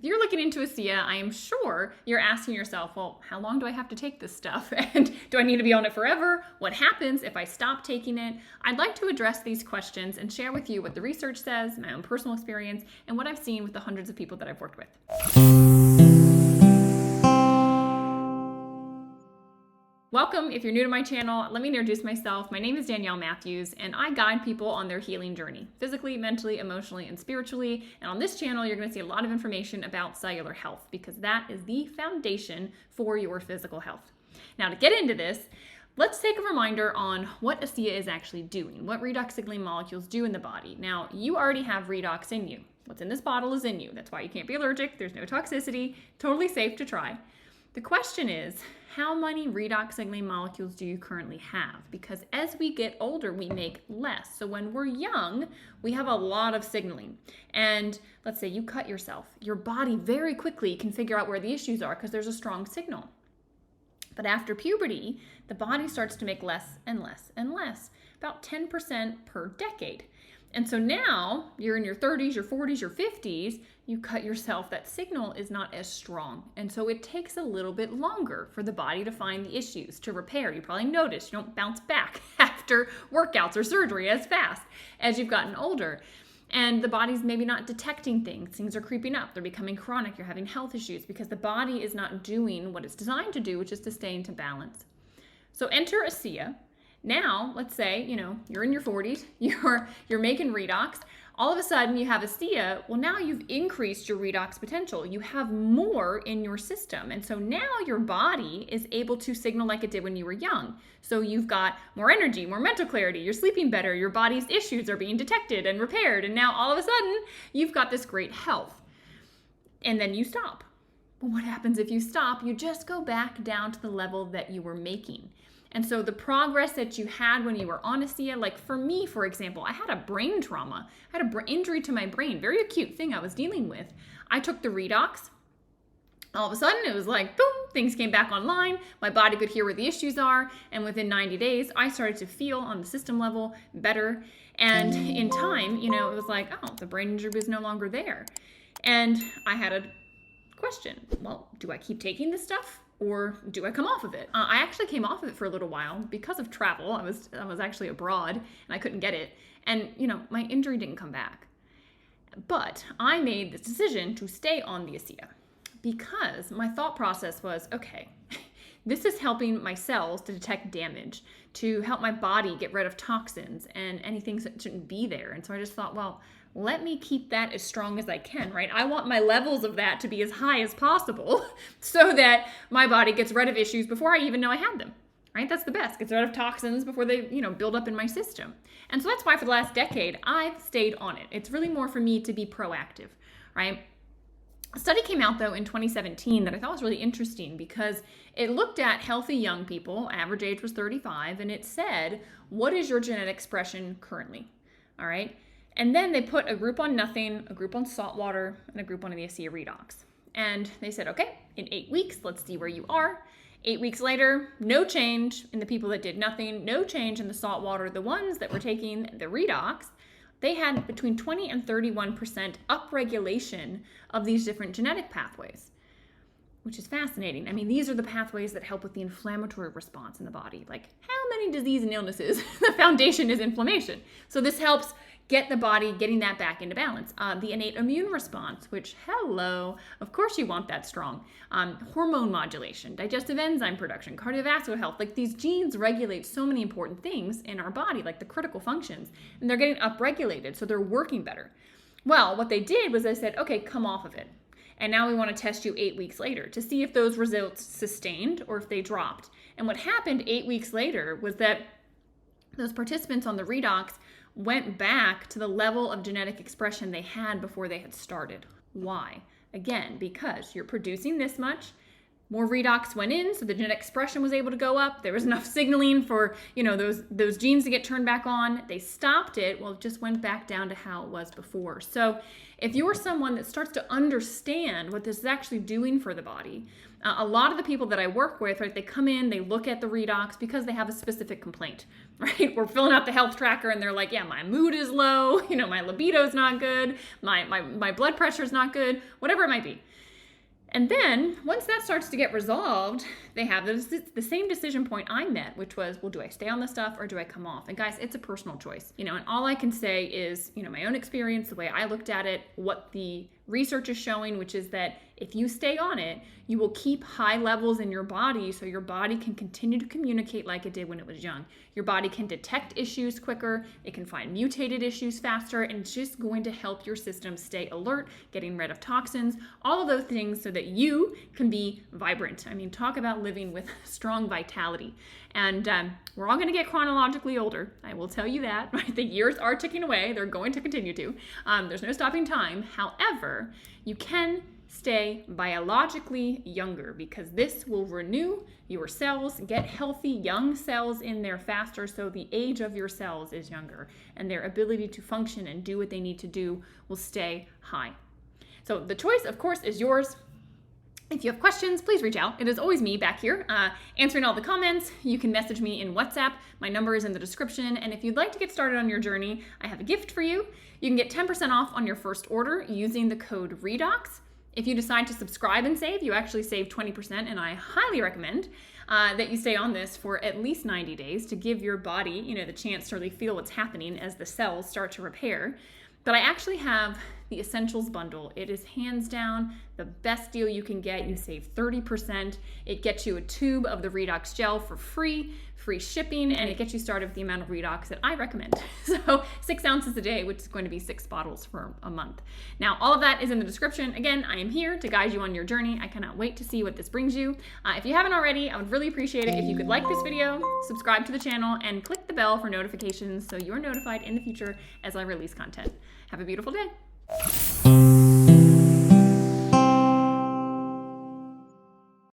you're looking into ASEA, I am sure you're asking yourself, well, how long do I have to take this stuff? And do I need to be on it forever? What happens if I stop taking it? I'd like to address these questions and share with you what the research says, my own personal experience, and what I've seen with the hundreds of people that I've worked with. Welcome. If you're new to my channel, let me introduce myself. My name is Danielle Matthews, and I guide people on their healing journey, physically, mentally, emotionally, and spiritually. And on this channel, you're going to see a lot of information about cellular health because that is the foundation for your physical health. Now, to get into this, let's take a reminder on what ASEA is actually doing, what redox signaling molecules do in the body. Now, you already have redox in you. What's in this bottle is in you. That's why you can't be allergic. There's no toxicity. Totally safe to try. The question is, how many redox signaling molecules do you currently have? Because as we get older, we make less. So when we're young, we have a lot of signaling. And let's say you cut yourself. Your body very quickly can figure out where the issues are because there's a strong signal. But after puberty, the body starts to make less and less and less, about 10% per decade. And so now you're in your 30s, your 40s, your 50s, you cut yourself, that signal is not as strong. And so it takes a little bit longer for the body to find the issues, to repair. You probably noticed you don't bounce back after workouts or surgery as fast as you've gotten older. And the body's maybe not detecting things. Things are creeping up. They're becoming chronic. You're having health issues because the body is not doing what it's designed to do, which is to stay into balance. So enter ASEA. Now, let's say, you're in your 40s, you're making redox. All of a sudden you have ASEA. Well, now you've increased your redox potential. You have more in your system. And so now your body is able to signal like it did when you were young. So you've got more energy, more mental clarity, you're sleeping better, your body's issues are being detected and repaired. And now all of a sudden you've got this great health. And then you stop. Well, what happens if you stop? You just go back down to the level that you were making. And so the progress that you had when you were on ASEA, like for me, for example, I had a brain trauma. I had an injury to my brain, very acute thing I was dealing with. I took the redox. All of a sudden, it was like, boom, things came back online. My body could hear where the issues are. And within 90 days, I started to feel on the system level better. And in time, it was like, oh, the brain injury was no longer there. And I had a question. Well, do I keep taking this stuff? Or do I come off of it? I actually came off of it for a little while because of travel. I was actually abroad and I couldn't get it. And, my injury didn't come back. But I made this decision to stay on the ASEA because my thought process was, okay, this is helping my cells to detect damage, to help my body get rid of toxins and anything that shouldn't be there. And so I just thought, well, let me keep that as strong as I can, right? I want my levels of that to be as high as possible so that my body gets rid of issues before I even know I had them, right? That's the best. Gets rid of toxins before they, build up in my system. And so that's why for the last decade, I've stayed on it. It's really more for me to be proactive, right? A study came out though in 2017 that I thought was really interesting because it looked at healthy young people, average age was 35, and it said, what is your genetic expression currently? All right. And then they put a group on nothing, a group on salt water, and a group on the ASEA Redox. And they said, okay, in 8 weeks, let's see where you are. 8 weeks later, no change in the people that did nothing, no change in the salt water. The ones that were taking the Redox, they had between 20 and 31% upregulation of these different genetic pathways, which is fascinating. I mean, these are the pathways that help with the inflammatory response in the body. Like how many disease and illnesses, the foundation is inflammation. So this helps get the body getting that back into balance. The innate immune response, which, hello, of course you want that strong. Hormone modulation, digestive enzyme production, cardiovascular health. Like these genes regulate so many important things in our body, like the critical functions, and they're getting upregulated, so they're working better. Well, what they did was they said, okay, come off of it. And now we want to test you 8 weeks later to see if those results sustained or if they dropped. And what happened 8 weeks later was that those participants on the redox went back to the level of genetic expression they had before they had started. Why? Again, because you're producing this much, More redox went in, so the genetic expression was able to go up. There was enough signaling for, those genes to get turned back on. They stopped it. Well, it just went back down to how it was before. So if you're someone that starts to understand what this is actually doing for the body, a lot of the people that I work with, right, they come in, they look at the redox because they have a specific complaint, right? We're filling out the health tracker and they're like, yeah, my mood is low, my libido's not good, my blood pressure's not good, whatever it might be. And then once that starts to get resolved, they have the same decision point I met, which was, well, do I stay on this stuff or do I come off? And guys, it's a personal choice, and all I can say is, my own experience, the way I looked at it, what the research is showing, which is that if you stay on it, you will keep high levels in your body so your body can continue to communicate like it did when it was young. Your body can detect issues quicker, it can find mutated issues faster, and it's just going to help your system stay alert, getting rid of toxins, all of those things so that you can be vibrant. I mean, talk about living with strong vitality. And we're all going to get chronologically older. I will tell you that. Right? The years are ticking away. They're going to continue to. There's no stopping time. However, you can stay biologically younger because this will renew your cells, get healthy young cells in there faster, so the age of your cells is younger and their ability to function and do what they need to do will stay high. So the choice, of course, is yours. If you have questions, please reach out. It is always me back here answering all the comments. You can message me in WhatsApp. My number is in the description. And if you'd like to get started on your journey, I have a gift for you. You can get 10% off on your first order using the code REDOX. If you decide to subscribe and save, you actually save 20%, and I highly recommend that you stay on this for at least 90 days to give your body, the chance to really feel what's happening as the cells start to repair. But I actually have the Essentials Bundle. It is hands down the best deal you can get. You save 30%. It gets you a tube of the Redox gel for free shipping, and it gets you started with the amount of Redox that I recommend. So 6 ounces a day, which is going to be 6 bottles for a month. Now, all of that is in the description. Again, I am here to guide you on your journey. I cannot wait to see what this brings you. If you haven't already, I would really appreciate it if you could like this video, subscribe to the channel, and click the bell for notifications so you're notified in the future as I release content. Have a beautiful day.